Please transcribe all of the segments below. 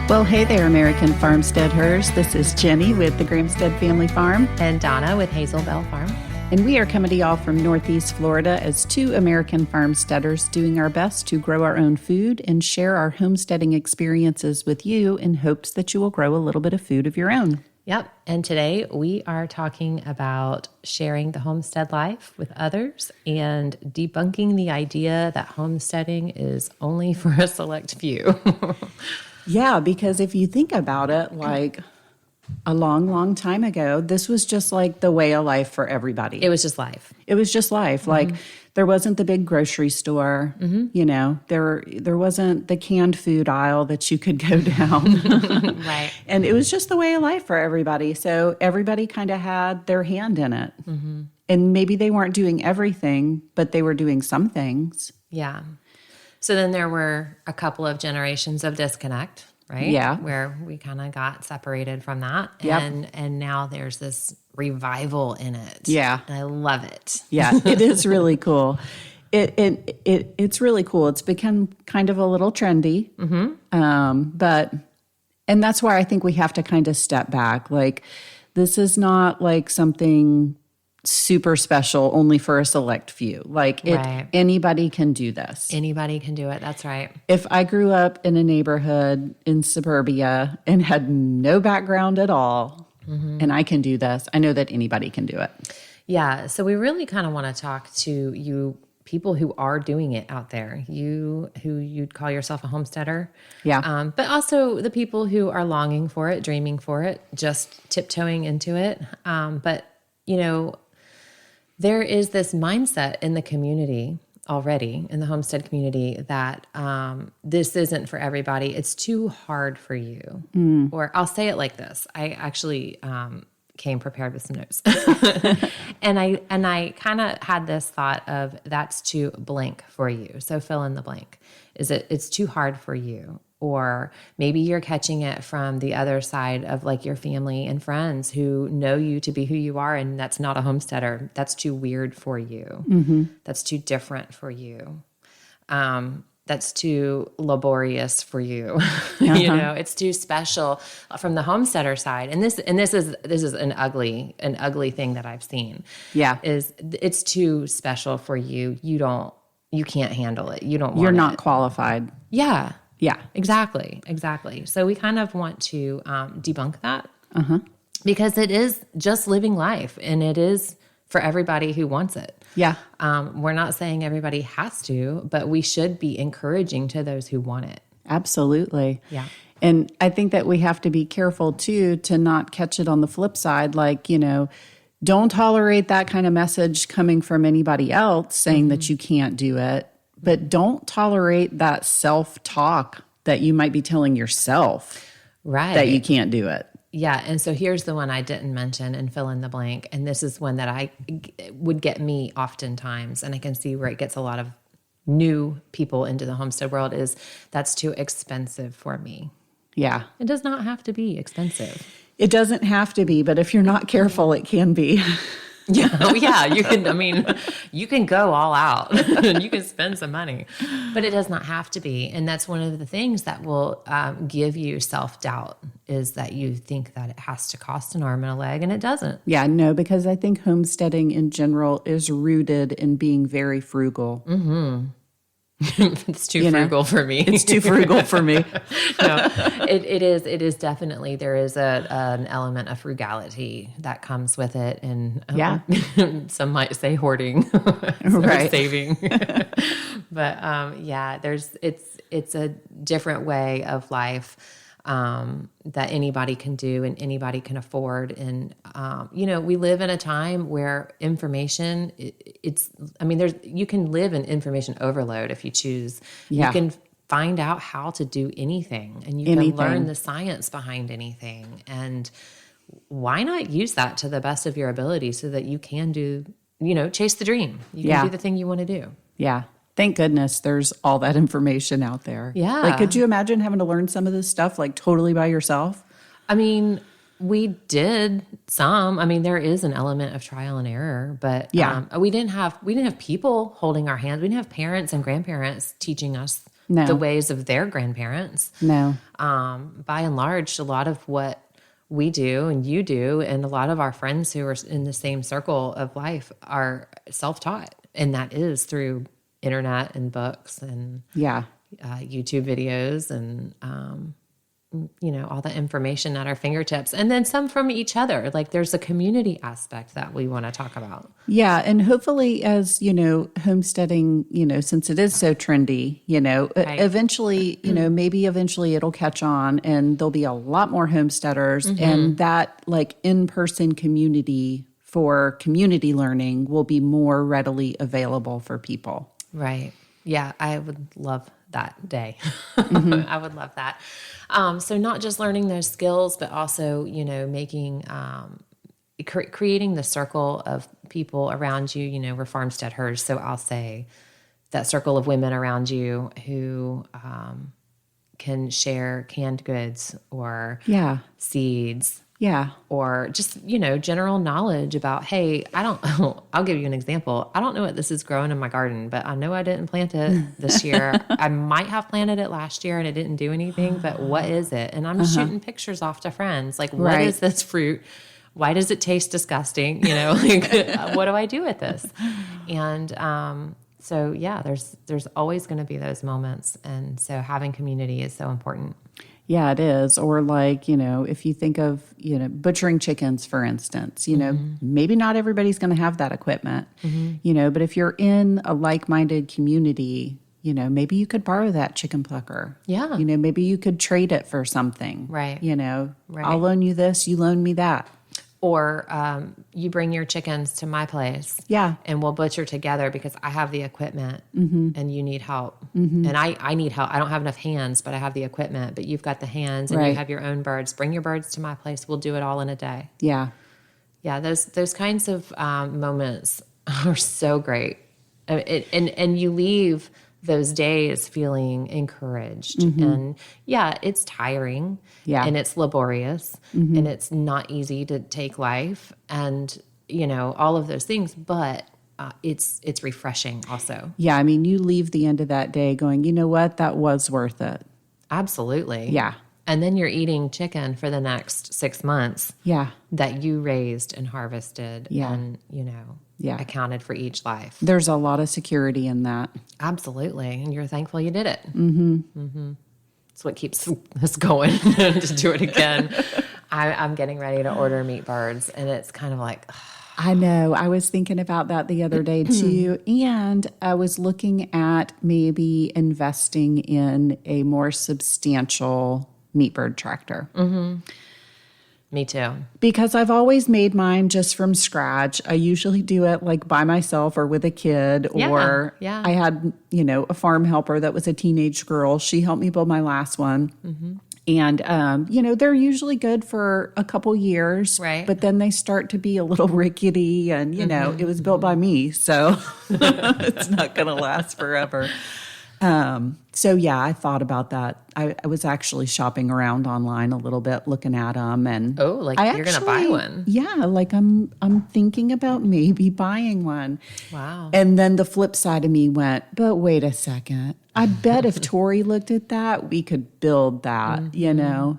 Well, hey there, American Farmsteadhers. This is Jenny with the Gramstead Family Farm. And Donna with Hazel Bell Farm. And we are coming to y'all from Northeast Florida as two American farmsteaders doing our best to grow our own food and share our homesteading experiences with you in hopes that you will grow a little bit of food of your own. Yep. And today we are talking about sharing the homestead life with others and debunking the idea that homesteading is only for a select few. Yeah, because if you think about it, like a long, long time ago, this was just like the way of life for everybody. It was just life. It was just life. Mm-hmm. Like there wasn't the big grocery store, you know, there wasn't the canned food aisle that you could go down. Right. And it was just the way of life for everybody. So everybody kind of had their hand in it. Mm-hmm. And maybe they weren't doing everything, but they were doing some things. Yeah. So then there were a couple of generations of disconnect, right? Yeah. Where we kind of got separated from that. Yep. And now there's this revival in it. Yeah. And I love it. Yeah, it is really cool. It's really cool. It's become kind of a little trendy. Mm-hmm. And that's why I think we have to kind of step back. Like, this is not like something super special only for a select few. Like Right. Anybody can do this. Anybody can do it. That's right. If I grew up in a neighborhood in suburbia and had no background at all, and I can do this, I know that anybody can do it. Yeah. So we really kind of want to talk to you people who are doing it out there, you who you'd call yourself a homesteader. Yeah. But also the people who are longing for it, dreaming for it, just tiptoeing into it. But, you know, there is this mindset in the community already, in the homestead community, that this isn't for everybody. It's too hard for you. Or I'll say it like this. I actually came prepared with some notes. and I kind of had this thought of that's too blank for you. So fill in the blank. It's too hard for you? Or maybe you're catching it from the other side of like your family and friends who know you to be who you are, and that's not a homesteader. That's too weird for you. Mm-hmm. That's too different for you. That's too laborious for you. You know, it's too special from the homesteader side. And this is an ugly thing that I've seen. Yeah. Is it's too special for you. You can't handle it. You don't want it. You're not qualified. Yeah. Yeah. Exactly. So we kind of want to debunk that because it is just living life, and it is for everybody who wants it. Yeah. We're not saying everybody has to, but we should be encouraging to those who want it. Absolutely. Yeah. And I think that we have to be careful too to not catch it on the flip side. Like, you know, don't tolerate that kind of message coming from anybody else saying that you can't do it. But don't tolerate that self-talk that you might be telling yourself that you can't do it. Yeah, and so here's the one I didn't mention and fill in the blank, and this is one that would get me oftentimes, and I can see where it gets a lot of new people into the homestead world, is that's too expensive for me. Yeah. It does not have to be expensive. It doesn't have to be, but if you're not careful, it can be. Yeah, you can go all out and you can spend some money, but it does not have to be. And that's one of the things that will give you self-doubt, is that you think that it has to cost an arm and a leg, and it doesn't. Yeah, no, because I think homesteading in general is rooted in being very frugal. Mm-hmm. It's too frugal for me. It's too frugal for me. No, it is definitely, there is an element of frugality that comes with it. And some might say hourding, right. Saving. But it's a different way of life that anybody can do and anybody can afford. And, we live in a time where information, you can live in information overload if you choose. Yeah. You can find out how to do anything, and you can learn the science behind anything. And why not use that to the best of your ability so that you can do, chase the dream. You can do the thing you want to do. Yeah. Thank goodness there's all that information out there. Yeah. Like, could you imagine having to learn some of this stuff like totally by yourself? I mean, we did some. I mean, there is an element of trial and error, but we didn't have people holding our hands. We didn't have parents and grandparents teaching us No. the ways of their grandparents. No. By and large, a lot of what we do and you do, and a lot of our friends who are in the same circle of life are self-taught. And that is through internet and books and Yeah. YouTube videos and, all the information at our fingertips. And then some from each other. Like there's a community aspect that we want to talk about. Yeah. And hopefully as, homesteading, since it is so trendy, Right. eventually, maybe eventually it'll catch on and there'll be a lot more homesteaders and that like in-person community for community learning will be more readily available for people. Right. Yeah. I would love that day. I would love that. So not just learning those skills, but also, making, creating the circle of people around you. We're Farmsteadhers. So I'll say that circle of women around you who, can share canned goods or seeds. Yeah. Or just, general knowledge about, hey, I'll give you an example. I don't know what this is growing in my garden, but I know I didn't plant it this year. I might have planted it last year and it didn't do anything, but what is it? And I'm shooting pictures off to friends. Like, what is this fruit? Why does it taste disgusting? What do I do with this? And, so yeah, there's always going to be those moments. And so having community is so important. Yeah, it is. Or like, if you think of, butchering chickens, for instance, maybe not everybody's going to have that equipment, but if you're in a like-minded community, maybe you could borrow that chicken plucker. Yeah. Maybe you could trade it for something. Right. Right. I'll loan you this, you loan me that. Or you bring your chickens to my place. Yeah. And we'll butcher together because I have the equipment and you need help. And I need help. I don't have enough hands, but I have the equipment. But you've got the hands and you have your own birds. Bring your birds to my place. We'll do it all in a day. Yeah. Yeah, those kinds of moments are so great. And you leave those days feeling encouraged. And yeah, it's tiring and it's laborious and it's not easy to take life and, all of those things, but it's refreshing also. Yeah. I mean, you leave the end of that day going, you know what? That was worth it. Absolutely. Yeah. And then you're eating chicken for the next 6 months. Yeah. That you raised and harvested and, accounted for each life. There's a lot of security in that. Absolutely. And you're thankful you did it. It's what keeps us going to do it again. I'm getting ready to order meat birds, and it's kind of like... I know. I was thinking about that the other day too. And I was looking at maybe investing in a more substantial meat bird tractor. Me too. Because I've always made mine just from scratch. I usually do it like by myself or with a kid. Or I had, a farm helper that was a teenage girl. She helped me build my last one. And, they're usually good for a couple years. Right. But then they start to be a little rickety and, it was built by me. So it's not going to last forever. So yeah, I thought about that. I was actually shopping around online a little bit, looking at them, and you're going to buy one? Yeah, like I'm thinking about maybe buying one. Wow. And then the flip side of me went, but wait a second. I bet if Tori looked at that, we could build that,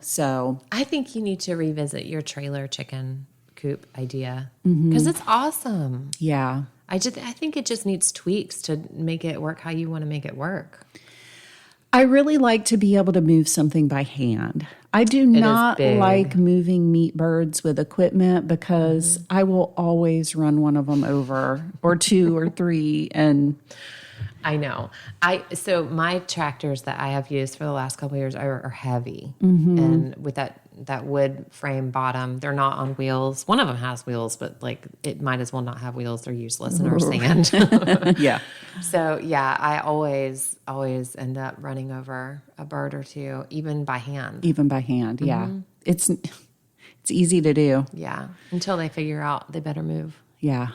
So I think you need to revisit your trailer chicken coop idea because it's awesome. Yeah. I think it just needs tweaks to make it work how you want to make it work. I really like to be able to move something by hand. I do not like moving meat birds with equipment because I will always run one of them over or two or three. And I know. So my tractors that I have used for the last couple of years are heavy. And with that wood frame bottom, they're not on wheels. One of them has wheels, but like it might as well not have wheels. They're useless in our sand. Yeah. So yeah, I always end up running over a bird or two, even by hand. Yeah. It's easy to do. Yeah. Until they figure out they better move. Yeah.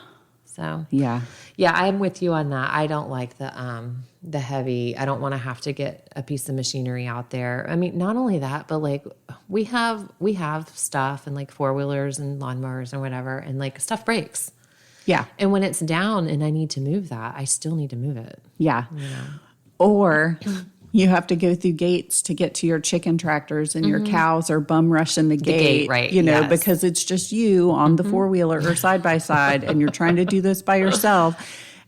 So yeah, I'm with you on that. I don't like the heavy. I don't want to have to get a piece of machinery out there. I mean, not only that, but like we have stuff and like 4-wheelers and lawnmowers and whatever, and like stuff breaks. Yeah. And when it's down and I need to move that, I still need to move it. Yeah. Or You have to go through gates to get to your chicken tractors, and your cows are bum rushing the gate, right, you know, yes. because it's just you on the four-wheeler or side by side, and you're trying to do this by yourself.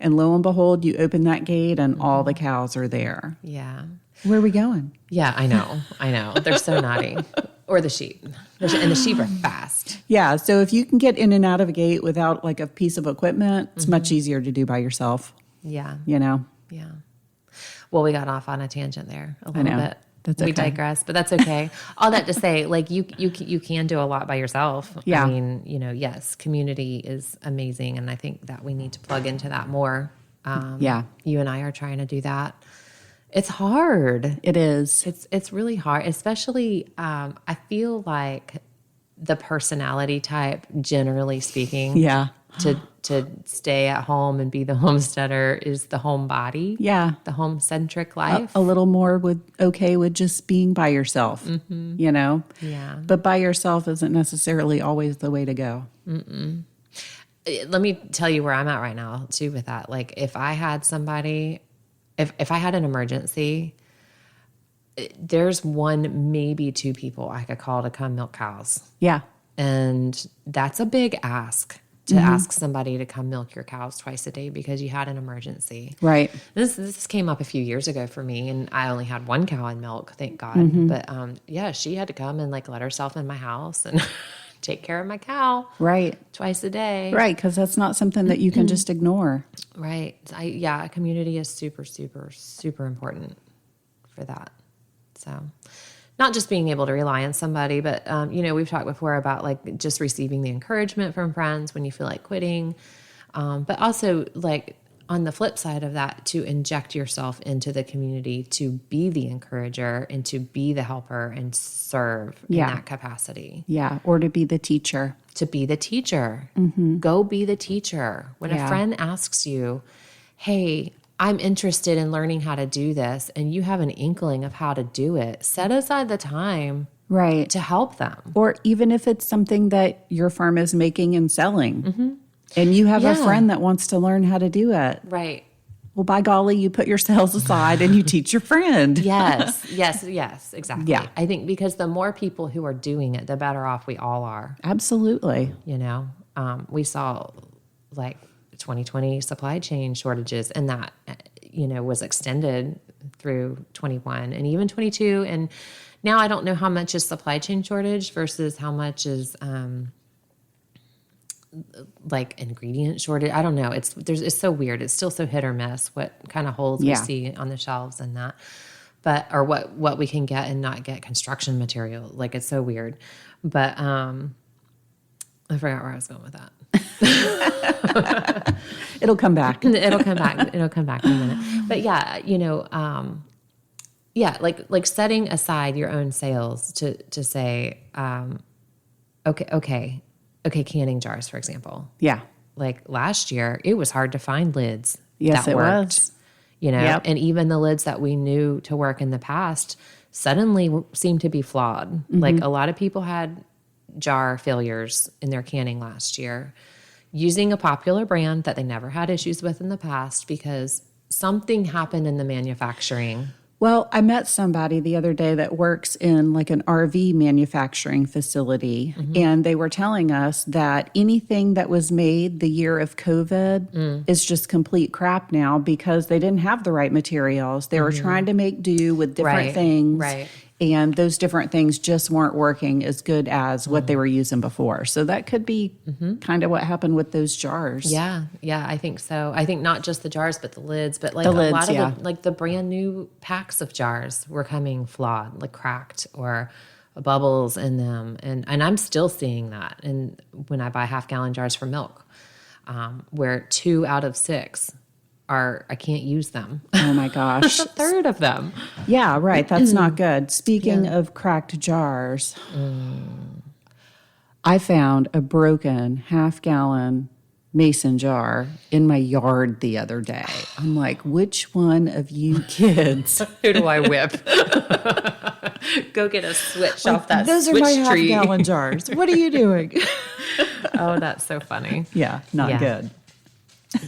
And lo and behold, you open that gate and all the cows are there. Yeah. Where are we going? Yeah, I know. They're so naughty. Or the sheep. And the sheep are fast. Yeah, so if you can get in and out of a gate without like a piece of equipment, it's much easier to do by yourself, Yeah. you know? Yeah. Well, we got off on a tangent there a little bit. That's We okay. digress, but that's okay. All that to say, like you can do a lot by yourself. Yeah. I mean, you know, yes, community is amazing, and I think that we need to plug into that more. Yeah. You and I are trying to do that. It's hard. It is. It's really hard, especially I feel like the personality type, generally speaking, Yeah. to stay at home and be the homesteader is the homebody. Yeah. The home-centric life. A little more okay with just being by yourself, you know? Yeah. But by yourself isn't necessarily always the way to go. Let me tell you where I'm at right now too with that. Like if I had somebody, if I had an emergency, there's one, maybe two people I could call to come milk cows. Yeah. And that's a big ask to ask somebody to come milk your cows twice a day because you had an emergency. Right. This came up a few years ago for me, and I only had one cow in milk, thank God. But yeah, she had to come and like let herself in my house and take care of my cow Right. twice a day. Right. Because that's not something that you can just ignore. Right. Yeah, community is super, super, super important for that. So not just being able to rely on somebody, but, you know, we've talked before about like just receiving the encouragement from friends when you feel like quitting. But also like on the flip side of that, to inject yourself into the community, to be the encourager and to be the helper and serve in that capacity. Yeah. Or to be the teacher. To be the teacher. Go be the teacher. When a friend asks you, hey, I'm interested in learning how to do this, and you have an inkling of how to do it, set aside the time Right. to help them. Or even if it's something that your farm is making and selling, and you have a friend that wants to learn how to do it. Right. Well, by golly, you put your sales aside and you teach your friend. Yes, exactly. Yeah. I think because the more people who are doing it, the better off we all are. Absolutely. You know, we saw like 2020 supply chain shortages, and that, you know, was extended through 21 and even 22. And now I don't know how much is supply chain shortage versus how much is like ingredient shortage. I don't know. It's so weird. It's still so hit or miss what kind of holes we see on the shelves and that, but, or what we can get and not get construction material. Like it's so weird, but, I forgot where I was going with that. It'll come back. It'll come back. It'll come back in a minute. But yeah, you know, like setting aside your own sales to say, okay, canning jars, for example. Yeah. Like last year, it was hard to find lids. Yes, that it worked, was. You know, and even the lids that we knew to work in the past suddenly seemed to be flawed. Like a lot of people had jar failures in their canning last year using a popular brand that they never had issues with in the past because something happened in the manufacturing. Well, I met somebody the other day that works in like an RV manufacturing facility, and they were telling us that anything that was made the year of COVID is just complete crap now because they didn't have the right materials. They were trying to make do with different things. Right. And those different things just weren't working as good as what they were using before. So that could be kind of what happened with those jars. Yeah, I think so. I think not just the jars, but the lids. But like The a lids, lot of the brand new packs of jars were coming flawed, like cracked or bubbles in them. And I'm still seeing that. And when I buy half-gallon jars for milk, where 2 out of 6 I can't use them. Oh my gosh. A third of them. Yeah, right. That's not good. Speaking of cracked jars, I found a broken half-gallon mason jar in my yard the other day. I'm like, which one of you kids? Who do I whip? Go get a switch off that Those switch are my tree. half-gallon jars. What are you doing? Oh, that's so funny. Yeah, not good.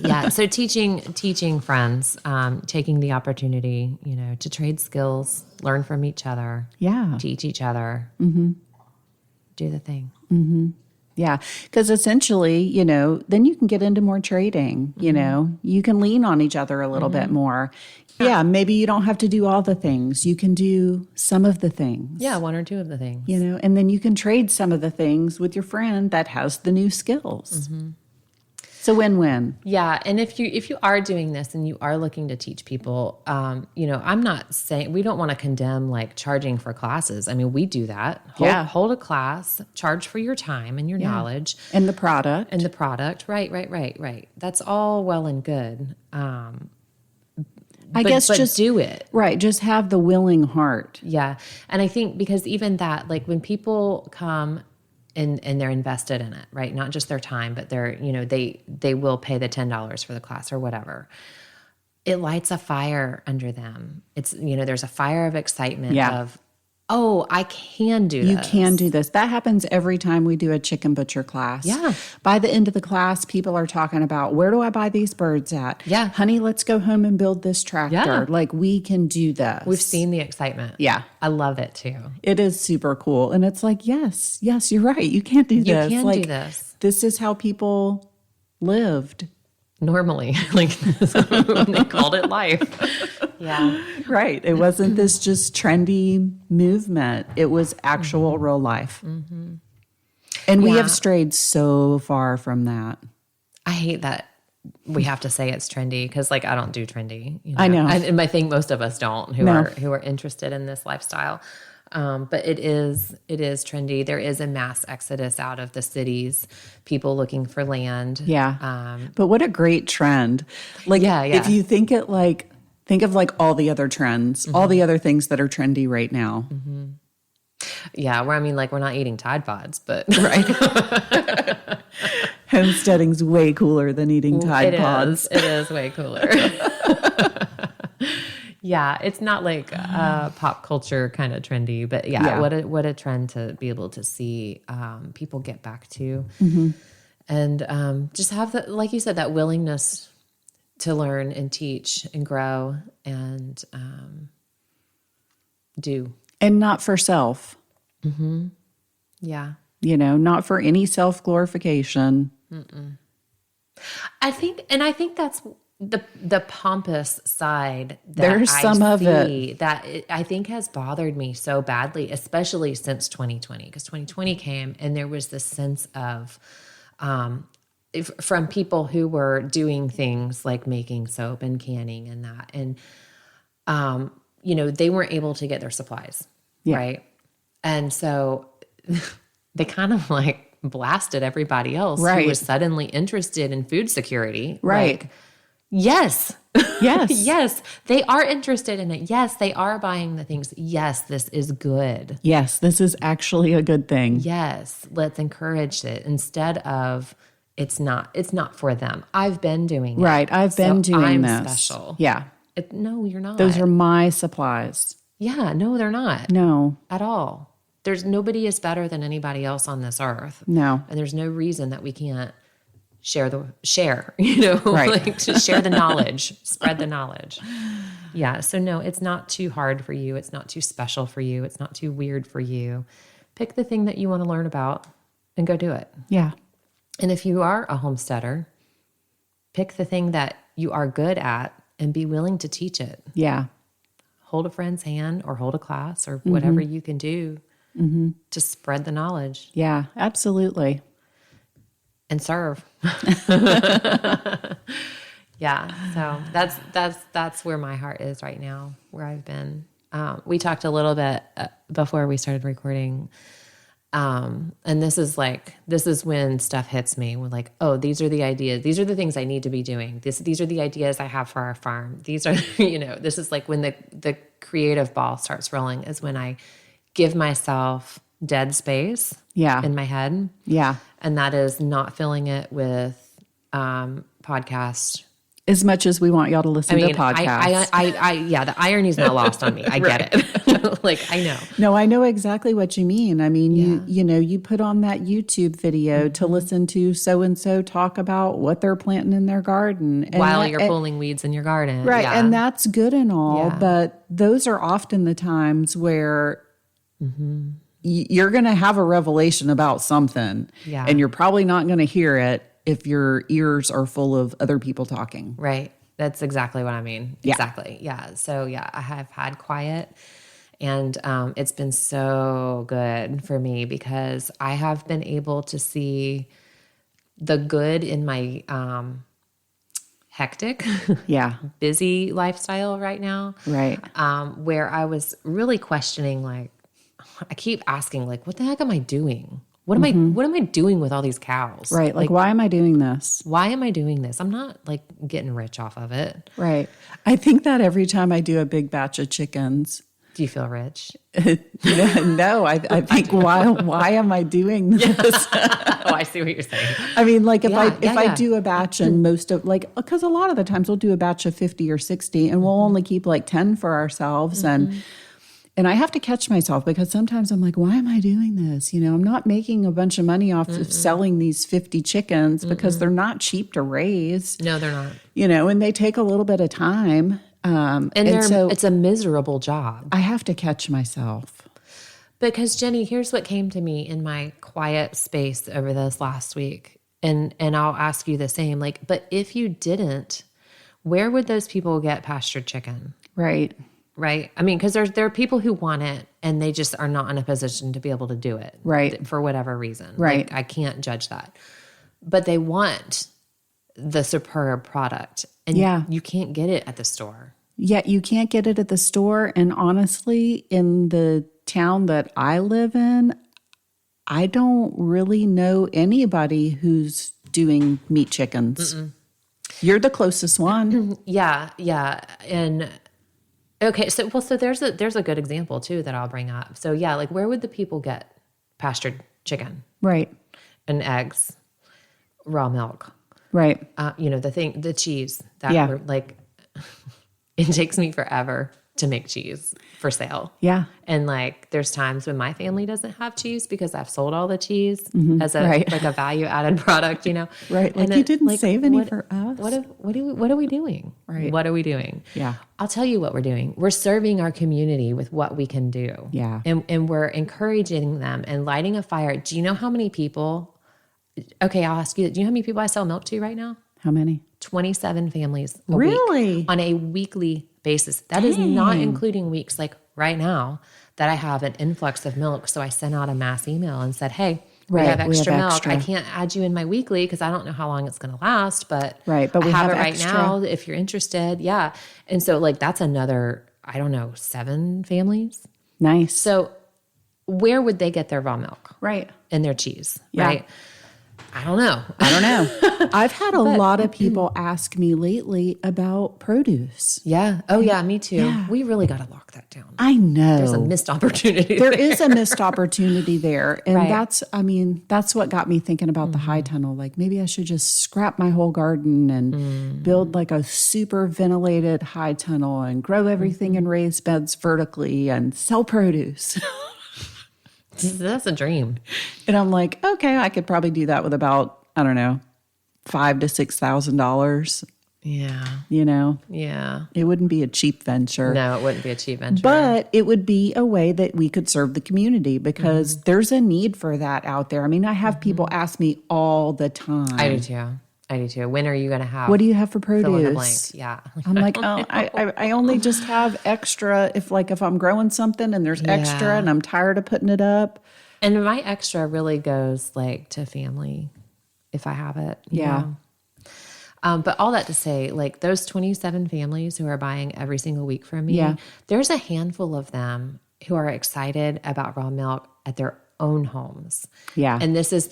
Yeah. So teaching friends, taking the opportunity, to trade skills, learn from each other. Yeah. Teach each other. Mm-hmm. Do the thing. Mm-hmm. Yeah. Because essentially, then you can get into more trading, you can lean on each other a little bit more. Yeah. Maybe you don't have to do all the things. You can do some of the things. Yeah. One or two of the things. And then you can trade some of the things with your friend that has the new skills. Mm-hmm. It's a win-win. Yeah, and if you are doing this and you are looking to teach people, I'm not saying we don't want to condemn like charging for classes. I mean, we do that. Hold a class, charge for your time and your knowledge and the product. Right. That's all well and good. I guess just do it. Right. Just have the willing heart. Yeah, and I think because even that, like when people come. And they're invested in it, right? Not just their time, but they will pay the $10 for the class or whatever. It lights a fire under them. It's, there's a fire of excitement of, oh, I can do this. You can do this. That happens every time we do a chicken butcher class. Yeah. By the end of the class, people are talking about, where do I buy these birds at? Yeah. Honey, let's go home and build this tractor. Yeah. Like, we can do this. We've seen the excitement. Yeah. I love it too. It is super cool. And it's like, yes, you're right. You can't do this. You can like, do this. This is how people lived. Normally, like when they called it life. Yeah. Right. It wasn't this just trendy movement. It was actual real life. Mm-hmm. And we have strayed so far from that. I hate that we have to say it's trendy because like I don't do trendy. I know. And I think most of us don't who are interested in this lifestyle. But it is trendy. There is a mass exodus out of the cities, people looking for land. Yeah. But what a great trend. Like, if you think of like all the other trends, all the other things that are trendy right now. Mm-hmm. Yeah. Where I mean, like we're not eating Tide Pods, but right. Homesteading's way cooler than eating Tide Pods. It is way cooler. Yeah, it's not like pop culture kind of trendy, but what a trend to be able to see people get back to, and just have that, like you said, that willingness to learn and teach and grow and do, and not for self. Mm-hmm. Yeah, not for any self glorification. I think that's the pompous side that there's some of it that I think has bothered me so badly, especially since 2020, because 2020 came and there was this sense of, from people who were doing things like making soap and canning and that, and, they weren't able to get their supplies. Yeah. Right. And so they kind of like blasted everybody else who was suddenly interested in food security. Right. Like, yes. Yes. Yes. They are interested in it. Yes. They are buying the things. Yes. This is good. Yes. This is actually a good thing. Yes. Let's encourage it instead of it's not for them. I've been doing it. Right. I've been doing this. I'm special. Yeah. No, you're not. Those are my supplies. Yeah. No, they're not. No. At all. There's nobody is better than anybody else on this earth. No. And there's no reason that we can't share, like to share the knowledge, spread the knowledge. Yeah. So no, it's not too hard for you. It's not too special for you. It's not too weird for you. Pick the thing that you want to learn about and go do it. Yeah. And if you are a homesteader, pick the thing that you are good at and be willing to teach it. Yeah. Hold a friend's hand or hold a class or whatever you can do to spread the knowledge. Yeah, absolutely. And serve. Yeah. So that's where my heart is right now, where I've been. We talked a little bit before we started recording. And this is when stuff hits me. We're like, oh, these are the ideas. These are the things I need to be doing. These are the ideas I have for our farm. These are, this is like when the creative ball starts rolling is when I give myself dead space in my head. Yeah. And that is not filling it with podcasts As much as we want y'all to listen to podcasts. Yeah, the irony's not lost on me. I get it. Like, I know. No, I know exactly what you mean. I mean, you put on that YouTube video to listen to so-and-so talk about what they're planting in their garden. And while you're pulling weeds in your garden. Right. Yeah. And that's good and all, but those are often the times where you're going to have a revelation about something. Yeah. And you're probably not going to hear it if your ears are full of other people talking. Right. That's exactly what I mean. Yeah. Exactly. Yeah. So I have had quiet, and it's been so good for me because I have been able to see the good in my hectic, busy lifestyle right now. Right. Where I was really questioning, like, I keep asking, like, what the heck am I doing? What am I doing with all these cows? Right. Like, why am I doing this? Why am I doing this? I'm not like getting rich off of it. Right. I think that every time I do a big batch of chickens. Do you feel rich? No, I think why am I doing this? Oh, I see what you're saying. I mean, like if I do a batch and most of because a lot of the times we'll do a batch of 50 or 60 and we'll only keep like 10 for ourselves. And I have to catch myself because sometimes I'm like, why am I doing this? I'm not making a bunch of money off of selling these 50 chickens because they're not cheap to raise. No, they're not. And they take a little bit of time. And so it's a miserable job. I have to catch myself. Because Jenny, here's what came to me in my quiet space over this last week. And I'll ask you the same. Like, but if you didn't, where would those people get pastured chicken? Right. Right. I mean, because there are people who want it and they just are not in a position to be able to do it. Right. For whatever reason. Right. Like, I can't judge that. But they want the superb product. And you can't get it at the store. Yeah, you can't get it at the store. And honestly, in the town that I live in, I don't really know anybody who's doing meat chickens. You're the closest one. Yeah. And okay, so there's a good example too that I'll bring up. So like, where would the people get pastured chicken? Right. And eggs, raw milk. Right. The cheese that we're like, it takes me forever to make cheese for sale. Yeah. And like, there's times when my family doesn't have cheese because I've sold all the cheese as a like a value added product, Right. Like, you didn't save any for us. What are we doing? Right. What are we doing? Yeah. I'll tell you what we're doing. We're serving our community with what we can do. Yeah. And we're encouraging them and lighting a fire. Do you know how many people? Okay, I'll ask you. Do you know how many people I sell milk to right now? How many? 27 families a really? week on a weekly basis. That is not including weeks like right now that I have an influx of milk. So I sent out a mass email and said, hey, we have extra milk. I can't add you in my weekly because I don't know how long it's going to last, but we have it extra. right now if you're interested. Yeah. And so like that's another, 7 families. Nice. So where would they get their raw milk? Right. And their cheese, yeah. right? I don't know. I've had a lot of people ask me lately about produce. Yeah. Oh, yeah, me too. Yeah. We really got to lock that down. I know. There's a missed opportunity. There is a missed opportunity there. And right. that's what got me thinking about the high tunnel. Like, maybe I should just scrap my whole garden and build like a super ventilated high tunnel and grow everything in raised beds vertically and sell produce. That's a dream. And I'm like, okay, I could probably do that with about, I don't know, $5,000 to $6,000. Yeah. Yeah. It wouldn't be a cheap venture. No, it wouldn't be a cheap venture. But it would be a way that we could serve the community because there's a need for that out there. I mean, I have people ask me all the time. I do too. When are you going to have? What do you have for fill in the blank? produce? Yeah. I'm like, I only just have extra if I'm growing something and there's extra and I'm tired of putting it up. And my extra really goes like to family if I have it. Yeah. But all that to say, like those 27 families who are buying every single week from me, there's a handful of them who are excited about raw milk at their own homes. Yeah. And this is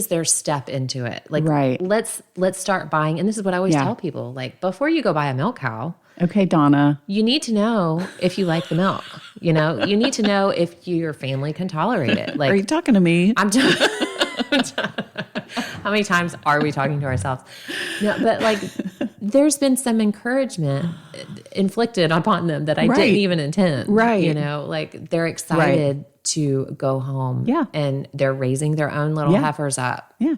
their step into it. Like, let's start buying. And this is what I always tell people, like before you go buy a milk cow. Okay, Donna. You need to know if you like the milk, you need to know if your family can tolerate it. Like, are you talking to me? I'm how many times are we talking to ourselves? No, but like there's been some encouragement inflicted upon them that I Right. didn't even intend. Right. You know, like they're excited to go home. Yeah. And they're raising their own little Yeah. heifers up Yeah.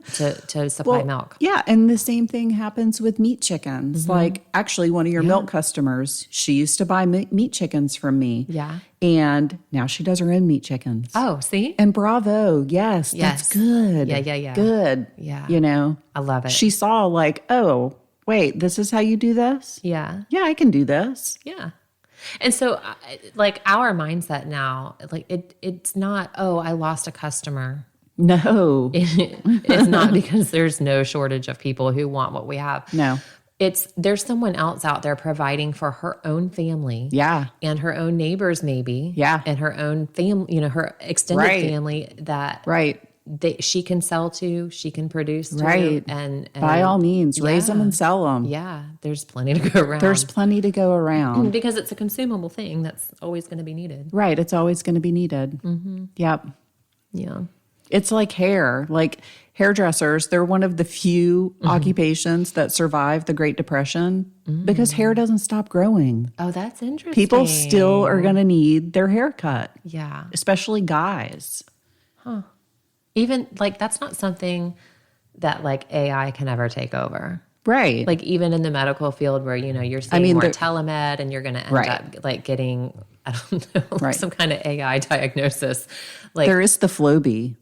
to supply milk. Yeah, and the same thing happens with meat chickens. Like, actually, one of your milk customers, she used to buy meat chickens from me. Yeah. And now she does her own meat chickens. Oh, see? And bravo. Yes, Yes. that's good. Yeah. Good. Yeah. You know? I love it. She saw like, oh, wait, this is how you do this? Yeah. Yeah, I can do this. Yeah. And so like our mindset now, like it's not, oh, I lost a customer. No. It's not because there's no shortage of people who want what we have. No. There's someone else out there providing for her own family. Yeah. And her own neighbors maybe. Yeah. And her own family, you know, her extended Right. family that Right. she can sell to, she can produce to. Right. And By all means, raise them and sell them. Yeah. There's plenty to go around. There's plenty to go around. because it's a consumable thing that's always going to be needed. Right. It's always going to be needed. Mm-hmm. Yep. Yeah. It's like hair. Like hairdressers, they're one of the few occupations that survive the Great Depression because hair doesn't stop growing. Oh, that's interesting. People still are going to need their hair cut, Yeah. especially guys. Even like that's not something that like AI can ever take over. Right. Like even in the medical field where, you know, you're seeing mean, more the- telemed and you're going to end Right. up like getting, I don't know, like Right. some kind of AI diagnosis. Like, there is the Flowbee.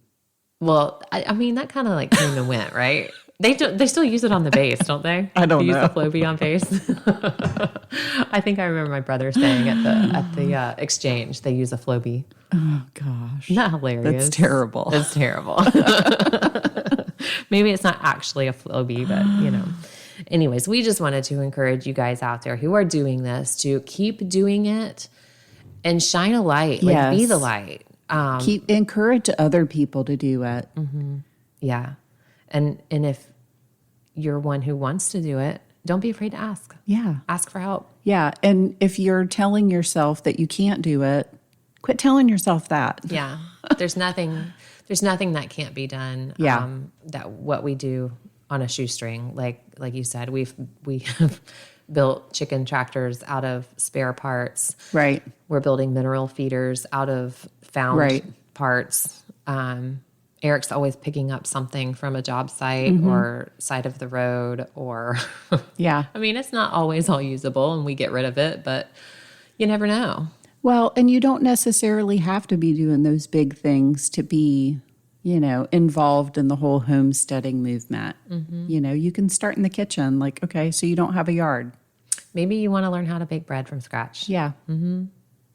well, I mean, that kind of like came and went, right? They still use it on the base, don't they? I don't they know. Use the Flowbee on base. I think I remember my brother saying at the exchange they use a Flowbee. Oh, gosh. Isn't that hilarious? That's terrible. It's terrible. Maybe it's not actually a Flowbee, but you know. Anyways, we just wanted to encourage you guys out there who are doing this to keep doing it and shine a light. Like be Yes. the light. Encourage other people to do it. Yeah. And if you're one who wants to do it, don't be afraid to ask. Yeah. Ask for help. Yeah. And if you're telling yourself that you can't do it, quit telling yourself that. Yeah. There's nothing that can't be done. Yeah. That what we do on a shoestring, like you said, we have built chicken tractors out of spare parts. Right. We're building mineral feeders out of found Right. parts. Eric's always picking up something from a job site or side of the road or Yeah. I mean, it's not always all usable and we get rid of it, but you never know. Well, and you don't necessarily have to be doing those big things to be, you know, involved in the whole homesteading movement. You know, you can start in the kitchen. Like, okay, so you don't have a yard. Maybe you want to learn how to bake bread from scratch. Yeah.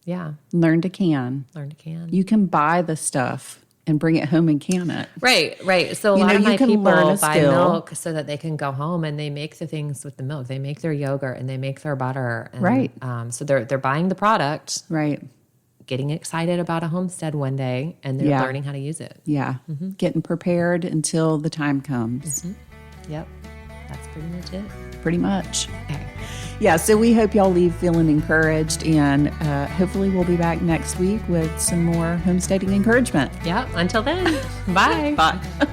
Yeah. Learn to can. Learn to can. You can buy the stuff and bring it home and can it. Right. So a lot know, of you my can people learn a buy skill. milk so that they can go home and they make the things with the milk. They make their yogurt and they make their butter. And, Right. So they're buying the product, Right. getting excited about a homestead one day, and they're Yeah. learning how to use it. Yeah. Getting prepared until the time comes. Yep. That's pretty much it. Pretty much. Okay. Yeah, so we hope y'all leave feeling encouraged, and hopefully we'll be back next week with some more homesteading encouragement. Yep. Until then, bye. Bye.